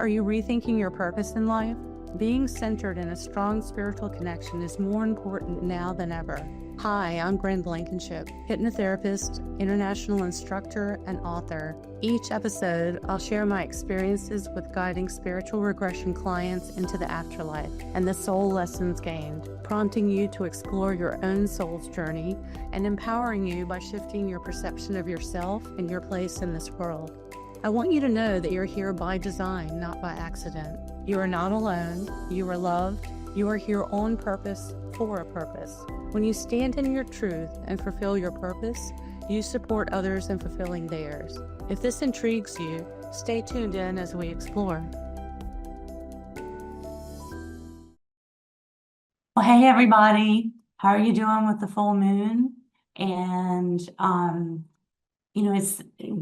Are you rethinking your purpose in life? Being centered in a strong spiritual connection is more important now than ever. Hi, I'm Bryn Blankinship, hypnotherapist, international instructor, and author. Each episode, I'll share my experiences with guiding spiritual regression clients into the afterlife and the soul lessons gained, prompting you to explore your own soul's journey and empowering you by shifting your perception of yourself and your place in this world. I want you to know that you're here by design, not by accident. You are not alone. You are loved. You are here on purpose, for a purpose. When you stand in your truth and fulfill your purpose, you support others in fulfilling theirs. If this intrigues you, stay tuned in as we explore. Well, hey everybody, how are you doing with the full moon? And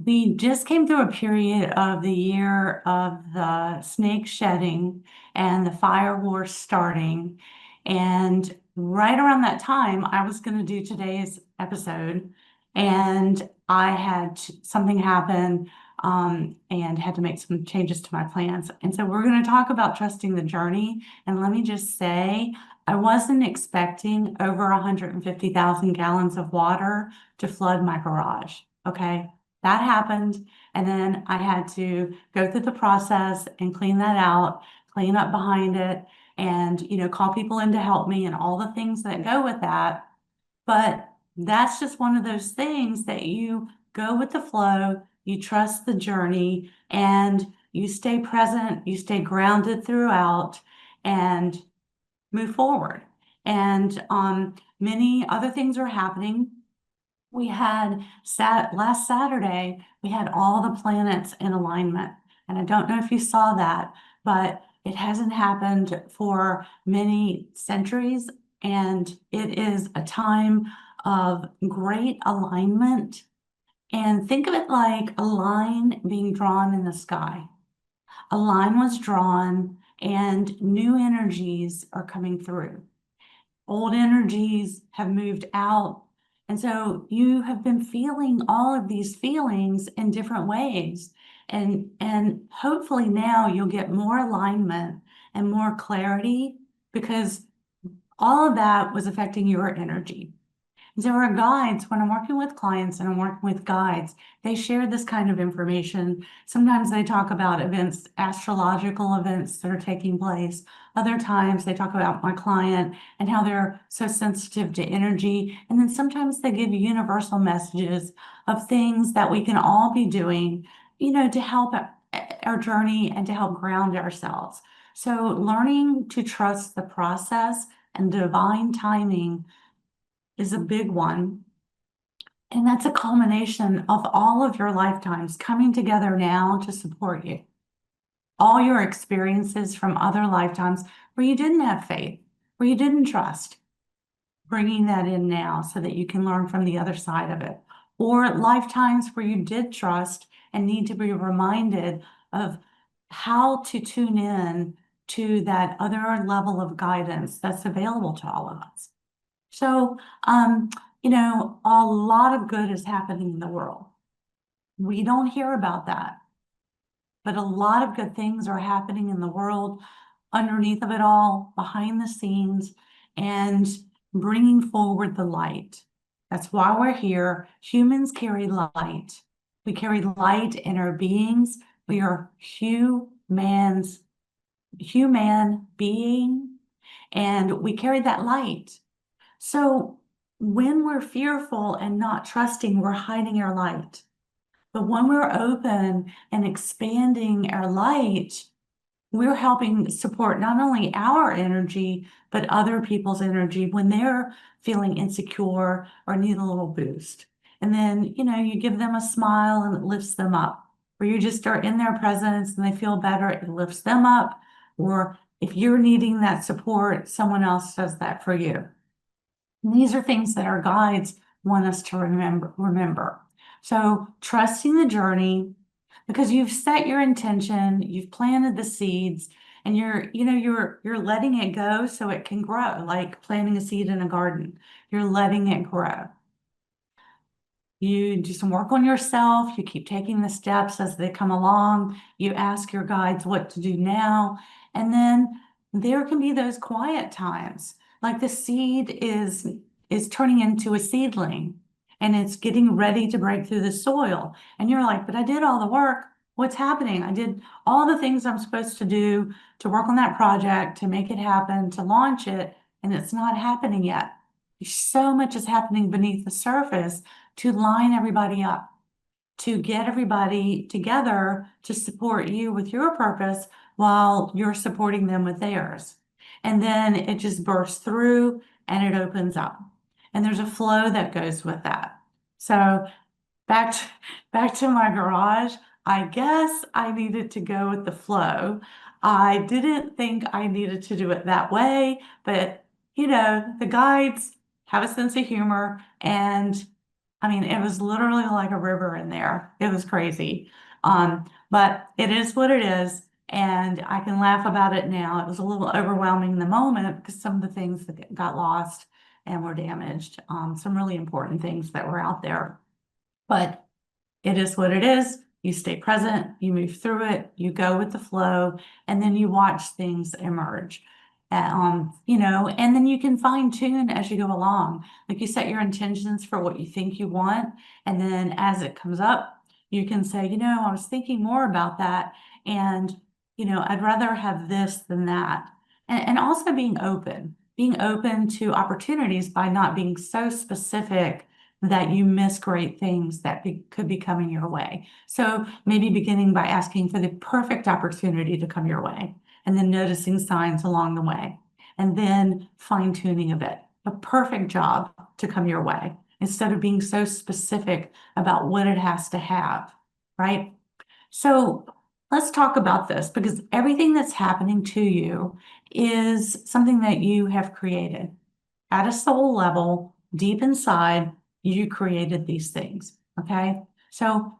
we just came through a period of the year of the snake shedding and the fire war starting. And right around that time, I was going to do today's episode, and I had something happen and had to make some changes to my plans. And so we're going to talk about trusting the journey. And let me just say, I wasn't expecting over 150,000 gallons of water to flood my garage. Okay, that happened. And then I had to go through the process and clean that out, clean up behind it, and, call people in to help me and all the things that go with that. But that's just one of those things that you go with the flow, you trust the journey, and you stay present, you stay grounded throughout, and move forward. And many other things are happening. We had last Saturday, we had all the planets in alignment. And I don't know if you saw that, but it hasn't happened for many centuries. And it is a time of great alignment. And think of it like a line being drawn in the sky. A line was drawn and new energies are coming through. Old energies have moved out. And so you have been feeling all of these feelings in different ways. And hopefully now you'll get more alignment and more clarity, because all of that was affecting your energy. And so our guides, when I'm working with clients and I'm working with guides, they share this kind of information. Sometimes they talk about events, astrological events that are taking place. Other times they talk about my client and how they're so sensitive to energy. And then sometimes they give universal messages of things that we can all be doing, to help our journey and to help ground ourselves. So learning to trust the process and divine timing is a big one. And that's a culmination of all of your lifetimes coming together now to support you. All your experiences from other lifetimes where you didn't have faith, where you didn't trust, bringing that in now so that you can learn from the other side of it. Or lifetimes where you did trust and need to be reminded of how to tune in to that other level of guidance that's available to all of us. So, a lot of good is happening in the world. We don't hear about that, but a lot of good things are happening in the world underneath of it all, behind the scenes, and bringing forward the light. That's why we're here. Humans carry light. We carry light in our beings. We are human being, and we carry that light. So when we're fearful and not trusting, we're hiding our light. But when we're open and expanding our light, we're helping support not only our energy, but other people's energy when they're feeling insecure or need a little boost. And then, you give them a smile and it lifts them up. Or you just are in their presence and they feel better, it lifts them up. Or if you're needing that support, someone else does that for you. And these are things that our guides want us to remember. So trusting the journey, because you've set your intention, you've planted the seeds, and you're letting it go so it can grow, like planting a seed in a garden. You're letting it grow. You do some work on yourself. You keep taking the steps as they come along. You ask your guides what to do now. And then there can be those quiet times, like the seed is turning into a seedling and it's getting ready to break through the soil. And you're like, but I did all the work. What's happening? I did all the things I'm supposed to do to work on that project, to make it happen, to launch it, and it's not happening yet. So much is happening beneath the surface to line everybody up, to get everybody together to support you with your purpose while you're supporting them with theirs. And then it just bursts through and it opens up. And there's a flow that goes with that. So back to, back to my garage, I guess I needed to go with the flow. I didn't think I needed to do it that way, but the guides have a sense of humor, and I mean, it was literally like a river in there. It was crazy. But it is what it is, and I can laugh about it now. It was a little overwhelming in the moment because some of the things that got lost and were damaged, some really important things that were out there. But it is what it is. You stay present, you move through it, you go with the flow, and then you watch things emerge. And then you can fine tune as you go along. Like you set your intentions for what you think you want, and then as it comes up, you can say, I was thinking more about that, and I'd rather have this than that. And also being open to opportunities by not being so specific that you miss great things that could be coming your way. So maybe beginning by asking for the perfect opportunity to come your way, and then noticing signs along the way, and then fine tuning a bit, a perfect job to come your way, instead of being so specific about what it has to have, right? So let's talk about this, because everything that's happening to you is something that you have created. At a soul level, deep inside, you created these things, okay? So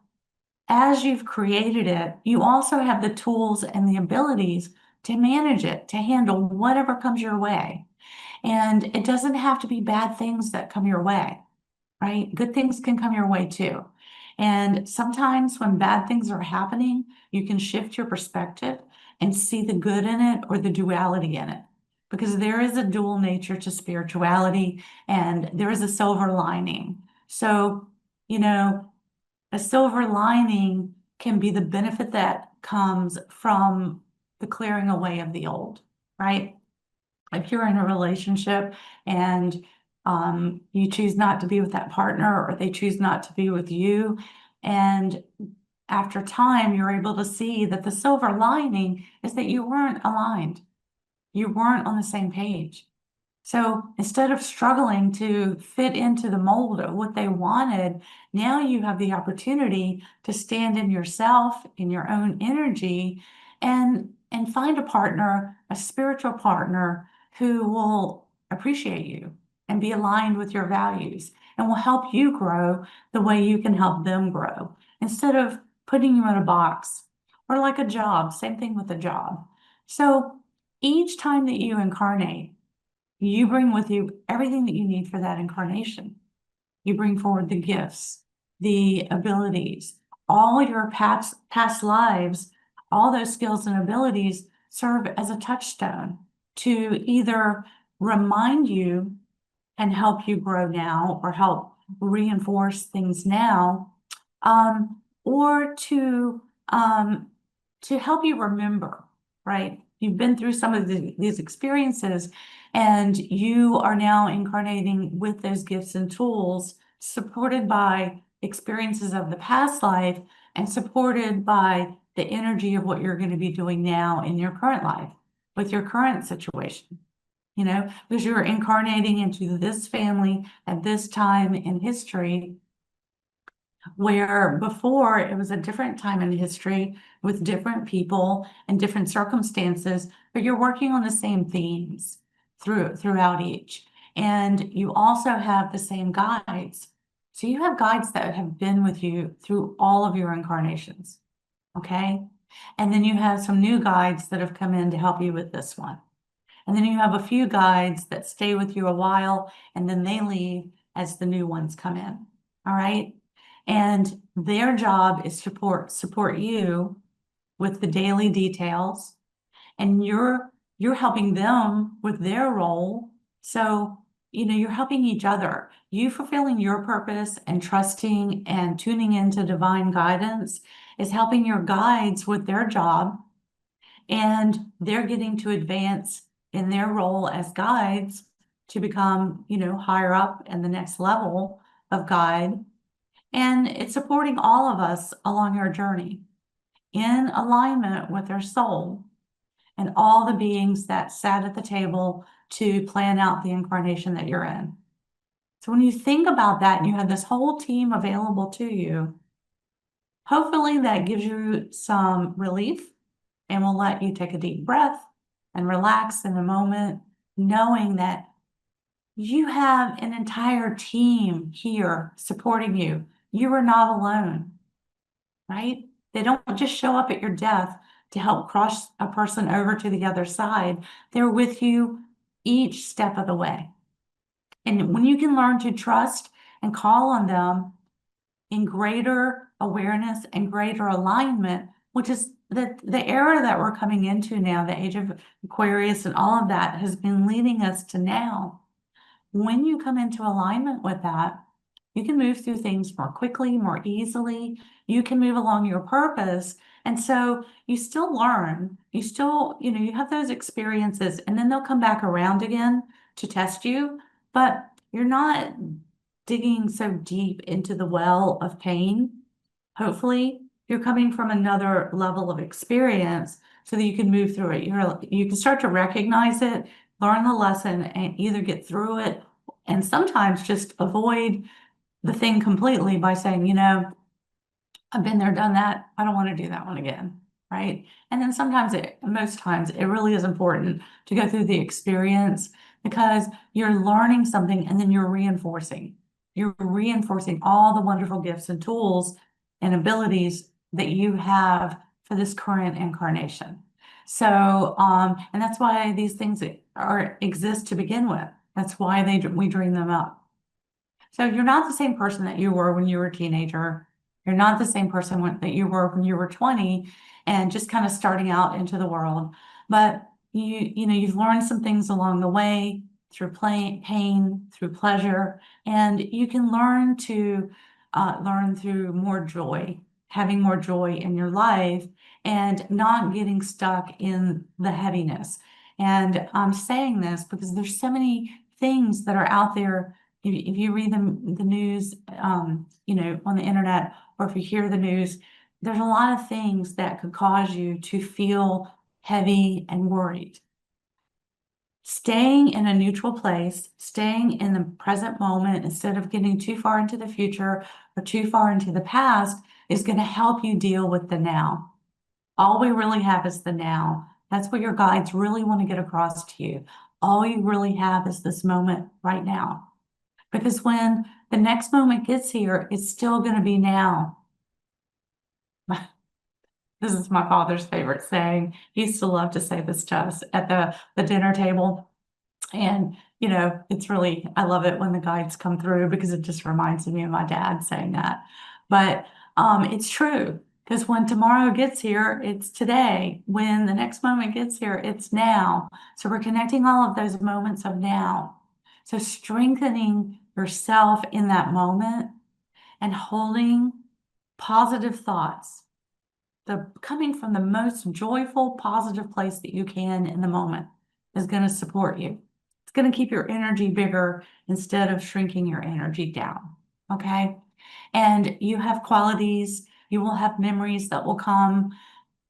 as you've created it, you also have the tools and the abilities to manage it, to handle whatever comes your way. And it doesn't have to be bad things that come your way, right? Good things can come your way too. And sometimes when bad things are happening, you can shift your perspective and see the good in it or the duality in it. Because there is a dual nature to spirituality, and there is a silver lining. So, a silver lining can be the benefit that comes from the clearing away of the old, right? If you're in a relationship and you choose not to be with that partner, or they choose not to be with you, and after time, you're able to see that the silver lining is that you weren't aligned. You weren't on the same page. So instead of struggling to fit into the mold of what they wanted, now you have the opportunity to stand in yourself, in your own energy, and find a partner, a spiritual partner, who will appreciate you and be aligned with your values and will help you grow the way you can help them grow, instead of putting you in a box, or like a job. Same thing with a job. So each time that you incarnate, you bring with you everything that you need for that incarnation. You bring forward the gifts, the abilities, all your past lives. All those skills and abilities serve as a touchstone to either remind you and help you grow now, or help reinforce things now, or to help you remember, right? You've been through some of these experiences, and you are now incarnating with those gifts and tools, supported by experiences of the past life and supported by the energy of what you're going to be doing now in your current life with your current situation. Because you're incarnating into this family at this time in history, where before it was a different time in history with different people and different circumstances, but you're working on the same themes throughout each. And you also have the same guides. So you have guides that have been with you through all of your incarnations, okay? And then you have some new guides that have come in to help you with this one. And then you have a few guides that stay with you a while, and then they leave as the new ones come in. All right. And their job is to support you with the daily details, and you're helping them with their role. So, you're helping each other. You fulfilling your purpose and trusting and tuning into divine guidance is helping your guides with their job, and they're getting to advance in their role as guides to become, higher up in the next level of guide. And it's supporting all of us along our journey in alignment with our soul and all the beings that sat at the table to plan out the incarnation that you're in. So when you think about that and you have this whole team available to you, hopefully that gives you some relief and will let you take a deep breath and relax in a moment, knowing that you have an entire team here supporting you. You are not alone, right? They don't just show up at your death to help cross a person over to the other side. They're with you each step of the way. And when you can learn to trust and call on them in greater awareness and greater alignment, which is the era that we're coming into now, the age of Aquarius and all of that has been leading us to now. When you come into alignment with that, you can move through things more quickly, more easily. You can move along your purpose. And so you still learn, you still, you have those experiences, and then they'll come back around again to test you, but you're not digging so deep into the well of pain. Hopefully, you're coming from another level of experience so that you can move through it. You can start to recognize it, learn the lesson, and either get through it and sometimes just avoid the thing completely by saying, I've been there, done that. I don't want to do that one again, right? And then most times, it really is important to go through the experience because you're learning something and then you're reinforcing. You're reinforcing all the wonderful gifts and tools and abilities that you have for this current incarnation. So, and that's why these things exist to begin with. That's why we dream them up. So you're not the same person that you were when you were a teenager. You're not the same person that you were when you were 20 and just kind of starting out into the world. But you've learned some things along the way through pain, through pleasure, and you can learn through more joy, having more joy in your life and not getting stuck in the heaviness. And I'm saying this because there's so many things that are out there. If you read the news, on the internet, or if you hear the news, there's a lot of things that could cause you to feel heavy and worried. Staying in a neutral place, staying in the present moment instead of getting too far into the future or too far into the past is going to help you deal with the now. All we really have is the now. That's what your guides really want to get across to you. All you really have is this moment right now. Because when the next moment gets here, it's still going to be now. This is my father's favorite saying. He used to love to say this to us at the dinner table. And, I love it when the guides come through because it just reminds me of my dad saying that. But it's true, because when tomorrow gets here, it's today. When the next moment gets here, it's now. So we're connecting all of those moments of now. So strengthening yourself in that moment and holding positive thoughts, coming from the most joyful, positive place that you can in the moment is going to support you. It's going to keep your energy bigger instead of shrinking your energy down. Okay. And you have qualities, you will have memories that will come.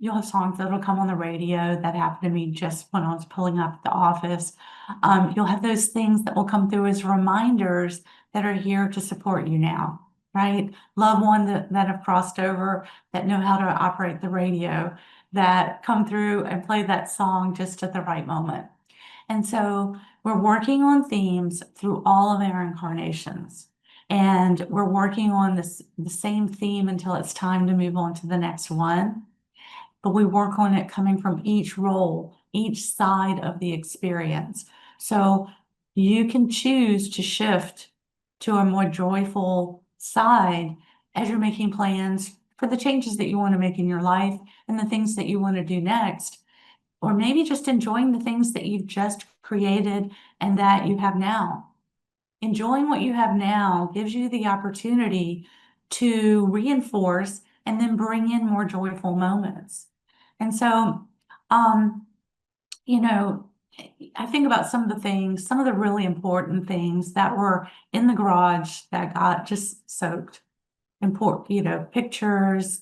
You'll have songs that'll come on the radio. That happened to me just when I was pulling up at the office. You'll have those things that will come through as reminders that are here to support you now, right? Loved ones that have crossed over, that know how to operate the radio, that come through and play that song just at the right moment. And so we're working on themes through all of our incarnations. And we're working on the same theme until it's time to move on to the next one. But we work on it coming from each role, each side of the experience. So you can choose to shift to a more joyful side as you're making plans for the changes that you want to make in your life and the things that you want to do next, or maybe just enjoying the things that you've just created and that you have now. Enjoying what you have now gives you the opportunity to reinforce and then bring in more joyful moments. And so, um, you know, I think about some of the things, some of the really important things that were in the garage that got just soaked. Important, pictures,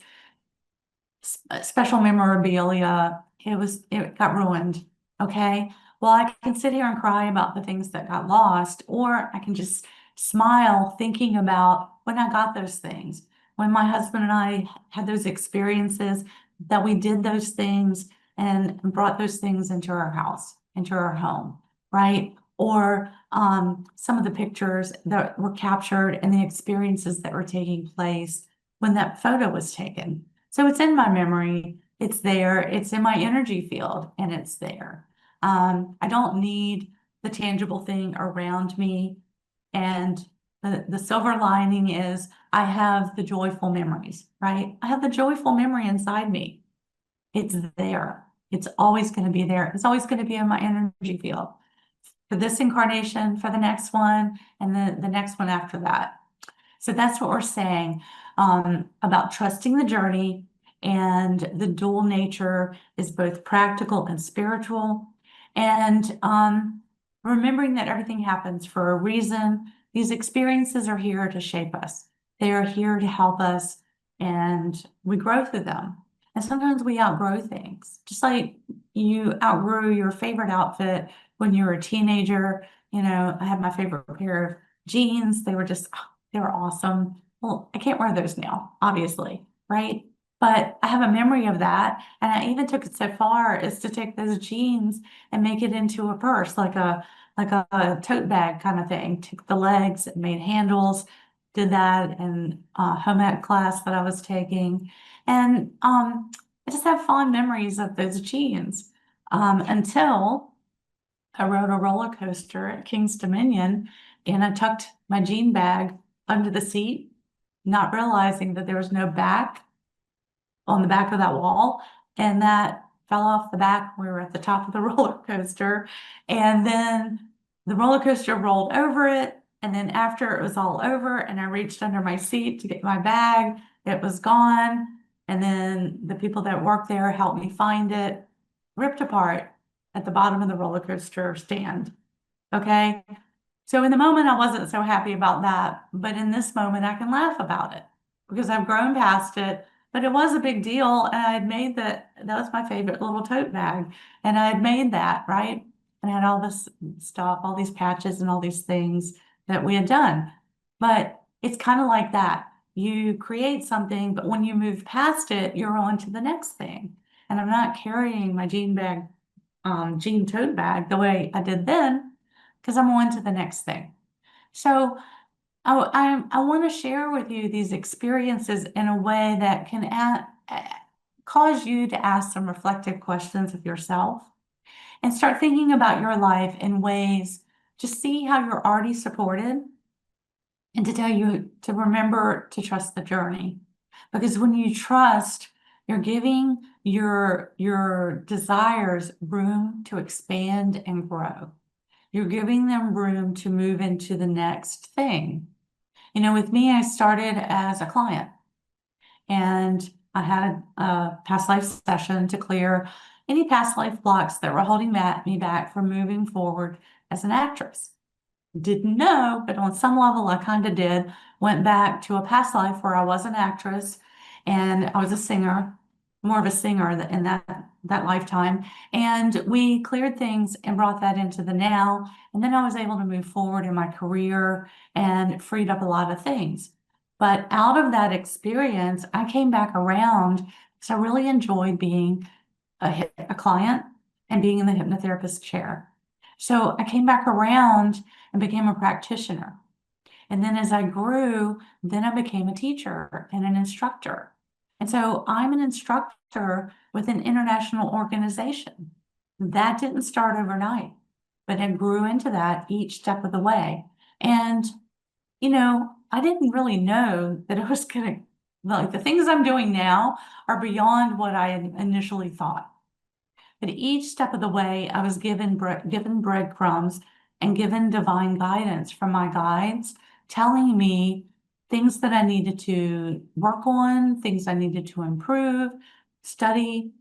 special memorabilia. It got ruined. Okay. Well, I can sit here and cry about the things that got lost, or I can just smile thinking about when I got those things, when my husband and I had those experiences, that we did those things and brought those things into our house, into our home, right? Or some of the pictures that were captured and the experiences that were taking place when that photo was taken. So it's in my memory, it's there, it's in my energy field, and it's there. I don't need the tangible thing around me. And the silver lining is I have the joyful memories, right? I have the joyful memory inside me. It's there. It's always going to be there. It's always going to be in my energy field for this incarnation, for the next one, and the next one after that. So that's what we're saying about trusting the journey, and the dual nature is both practical and spiritual. And remembering that everything happens for a reason. These experiences are here to shape us. They are here to help us, and we grow through them. And sometimes we outgrow things, just like you outgrew your favorite outfit when you were a teenager. I had my favorite pair of jeans. They were awesome. Well, I can't wear those now, obviously, right? But I have a memory of that. And I even took it so far as to take those jeans and make it into a purse, like a tote bag kind of thing. Took the legs and made handles, did that in home ec class that I was taking. And I just have fond memories of those jeans until I rode a roller coaster at King's Dominion, and I tucked my jean bag under the seat, not realizing that there was no back on the back of that wall, and that fell off the back. We were at the top of the roller coaster, and then the roller coaster rolled over it. And then after it was all over and I reached under my seat to get my bag, it was gone. And then the people that worked there helped me find it, ripped apart at the bottom of the roller coaster stand. Okay. So in the moment, I wasn't so happy about that. But in this moment, I can laugh about it because I've grown past it. But it was a big deal. And I had made that was my favorite little tote bag. And I had made that, right? And I had all this stuff, all these patches and all these things that we had done. But it's kind of like that. You create something, but when you move past it, you're on to the next thing. And I'm not carrying my jean tote bag the way I did then, because I'm on to the next thing. So I want to share with you these experiences in a way that can cause you to ask some reflective questions of yourself and start thinking about your life in ways to see how you're already supported, and to tell you to remember to trust the journey. Because when you trust, you're giving your desires room to expand and grow. You're giving them room to move into the next thing. With me, I started as a client, and I had a past life session to clear any past life blocks that were holding me back from moving forward as an actress. Didn't know, but on some level I kind of did. Went back to a past life where I was an actress and I was a singer, more of a singer in that lifetime. And we cleared things and brought that into the now. And then I was able to move forward in my career and freed up a lot of things. But out of that experience, I came back around because I really enjoyed being a client and being in the hypnotherapist chair. So I came back around and became a practitioner. And then as I grew, then I became a teacher and an instructor. And so I'm an instructor with an international organization. That didn't start overnight, but I grew into that each step of the way. And, I didn't really know that it was gonna, like the things I'm doing now are beyond what I had initially thought. But each step of the way, I was given breadcrumbs and given divine guidance from my guides, telling me things that I needed to work on, things I needed to improve, study,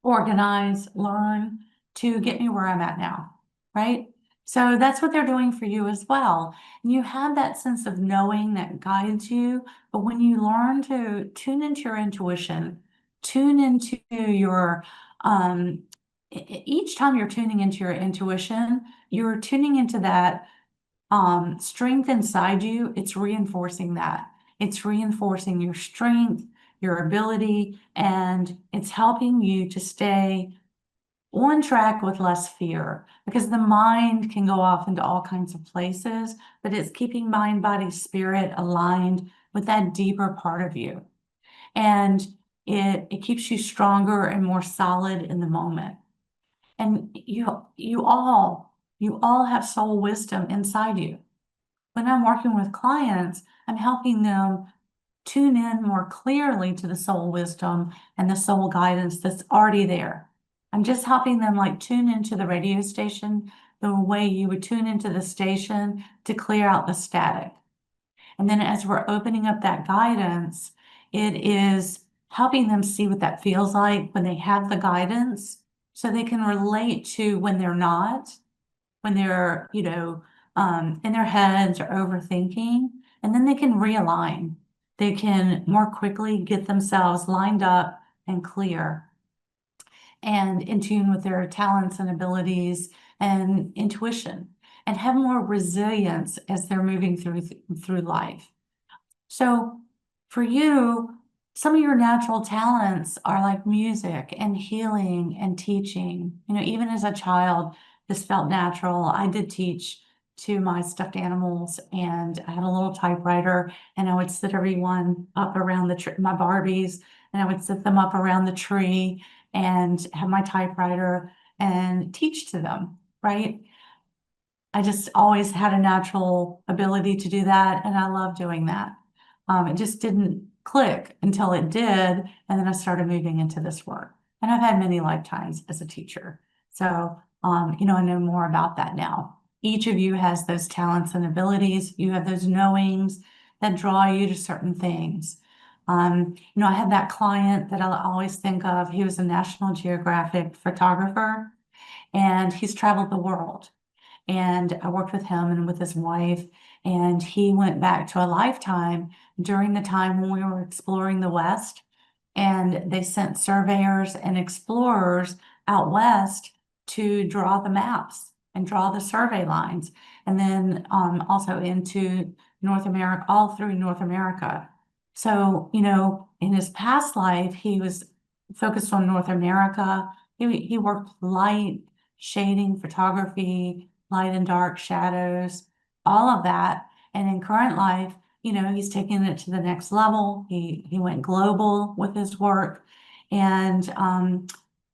organize, learn to get me where I'm at now, right? So that's what they're doing for you as well. And you have that sense of knowing that guides you, but when you learn to tune into your intuition, tune into your, each time you're tuning into your intuition, you're tuning into that strength inside you. It's reinforcing that. It's reinforcing your strength, your ability, and it's helping you to stay on track with less fear because the mind can go off into all kinds of places, but it's keeping mind, body, spirit aligned with that deeper part of you. And it keeps you stronger and more solid in the moment. And you all have soul wisdom inside you. When I'm working with clients, I'm helping them tune in more clearly to the soul wisdom and the soul guidance that's already there. I'm just helping them like tune into the radio station the way you would tune into the station to clear out the static. And then as we're opening up that guidance, it is helping them see what that feels like when they have the guidance so they can relate to when they're not, when they're, in their heads or overthinking, and then they can realign. They can more quickly get themselves lined up and clear and in tune with their talents and abilities and intuition and have more resilience as they're moving through life. So for you, some of your natural talents are like music and healing and teaching. Even as a child, this felt natural. I did teach to my stuffed animals, and I had a little typewriter, and I would sit everyone up around the tree, my Barbies, and I would sit them up around the tree and have my typewriter and teach to them, right? I just always had a natural ability to do that, and I love doing that. It just didn't click until it did, and then I started moving into this work. And I've had many lifetimes as a teacher. So, I know more about that now. Each of you has those talents and abilities. You have those knowings that draw you to certain things. I had that client that I always think of. He was a National Geographic photographer, and he's traveled the world. And I worked with him and with his wife, and he went back to a lifetime during the time when we were exploring the West. And they sent surveyors and explorers out west to draw the maps and draw the survey lines. And then also into North America, all through North America. So, in his past life, he was focused on North America. He worked light, shading, photography, light and dark shadows, all of that. And in current life, he's taking it to the next level. He went global with his work, and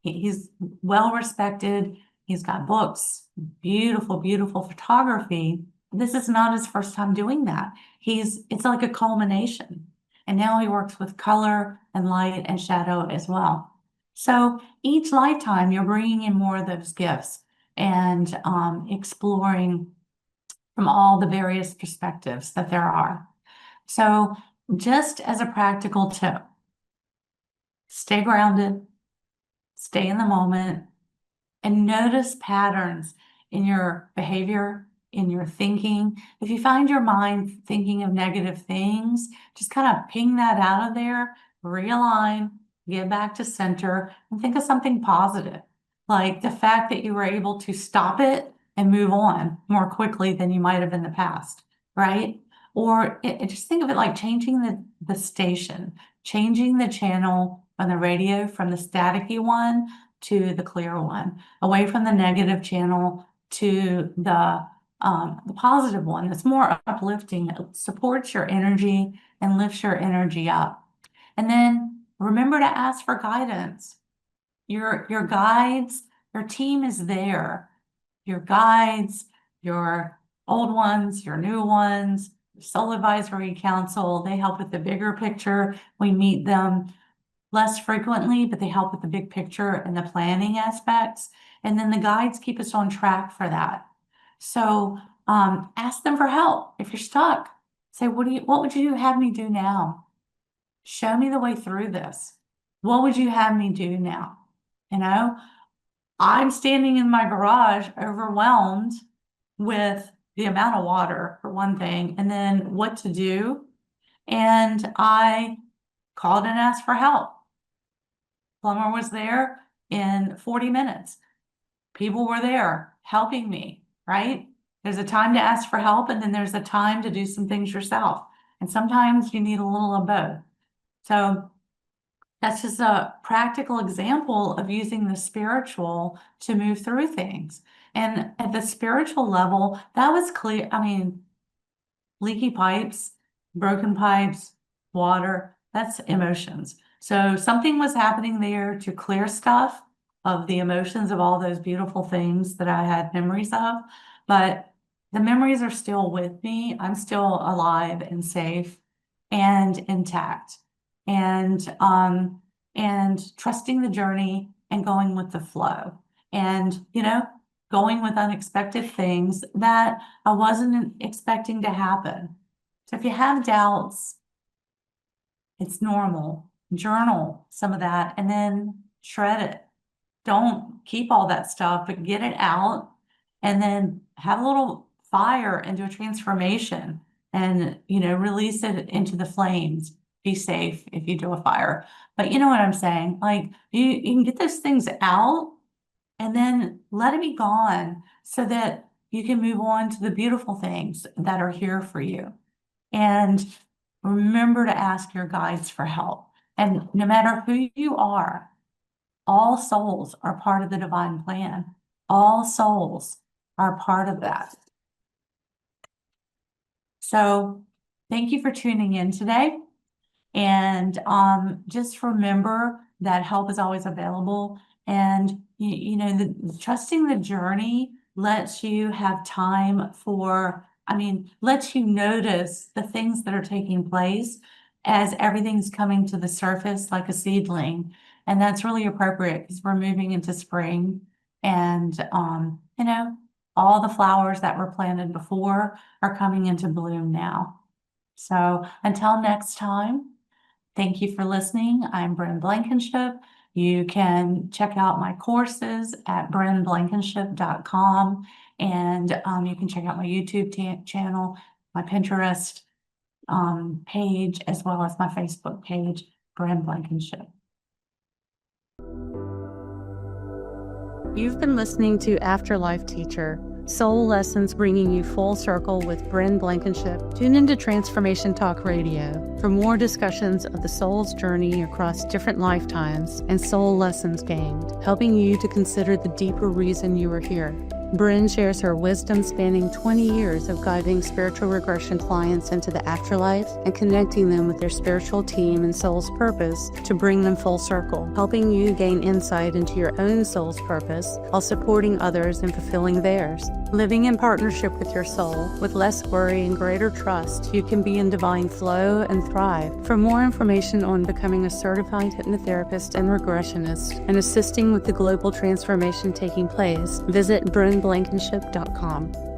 he's well respected. He's got books, beautiful, beautiful photography. This is not his first time doing that. It's like a culmination. And now he works with color and light and shadow as well. So each lifetime, you're bringing in more of those gifts and exploring from all the various perspectives that there are. So just as a practical tip, stay grounded, stay in the moment, and notice patterns in your behavior, in your thinking. If you find your mind thinking of negative things, just kind of ping that out of there, realign, get back to center, and think of something positive. Like the fact that you were able to stop it and move on more quickly than you might have in the past, right? Or just think of it like changing the station, changing the channel on the radio from the staticky one to the clear one, away from the negative channel to the positive one that's more uplifting, it supports your energy and lifts your energy up. And then remember to ask for guidance. Your guides, your team is there. Your guides, your old ones, your new ones, Soul Advisory Council. They help with the bigger picture. We meet them less frequently, but they help with the big picture and the planning aspects. And then the guides keep us on track for that. So ask them for help. If you're stuck, say, what would you have me do now? Show me the way through this. What would you have me do now? You know, I'm standing in my garage overwhelmed with the amount of water, for one thing, and then what to do. And I called and asked for help. Plumber was there in 40 minutes. People were there helping me, right? There's a time to ask for help, and then there's a time to do some things yourself. And sometimes you need a little of both. So that's just a practical example of using the spiritual to move through things. And at the spiritual level, that was clear. I mean, leaky pipes, broken pipes, water, that's emotions. So something was happening there to clear stuff of the emotions of all those beautiful things that I had memories of. But the memories are still with me. I'm still alive and safe and intact. And trusting the journey and going with the flow. And, you know, going with unexpected things that I wasn't expecting to happen. So if you have doubts, it's normal. Journal some of that and then shred it. Don't keep all that stuff, but get it out and then have a little fire and do a transformation and, you know, release it into the flames. Be safe if you do a fire. But you know what I'm saying? Like you can get those things out and then let it be gone so that you can move on to the beautiful things that are here for you. And remember to ask your guides for help. And no matter who you are, all souls are part of the divine plan. All souls are part of that. So thank you for tuning in today. And just remember that help is always available. And, you know, trusting the journey lets you have time for, lets you notice the things that are taking place as everything's coming to the surface like a seedling. And that's really appropriate because we're moving into spring. And, you know, all the flowers that were planted before are coming into bloom now. So until next time, thank you for listening. I'm Bryn Blankinship. You can check out my courses at brynblankinship.com. And you can check out my YouTube channel, my Pinterest page, as well as my Facebook page, Bryn Blankinship. You've been listening to Afterlife Teacher, Soul Lessons bringing you full circle with Bryn Blankinship. Tune into Transformation Talk Radio for more discussions of the soul's journey across different lifetimes and soul lessons gained, helping you to consider the deeper reason you are here. Bryn shares her wisdom spanning 20 years of guiding spiritual regression clients into the afterlife and connecting them with their spiritual team and soul's purpose to bring them full circle, helping you gain insight into your own soul's purpose while supporting others in fulfilling theirs. Living in partnership with your soul, with less worry and greater trust, you can be in divine flow and thrive. For more information on becoming a certified hypnotherapist and regressionist and assisting with the global transformation taking place, visit brynblankinship.com.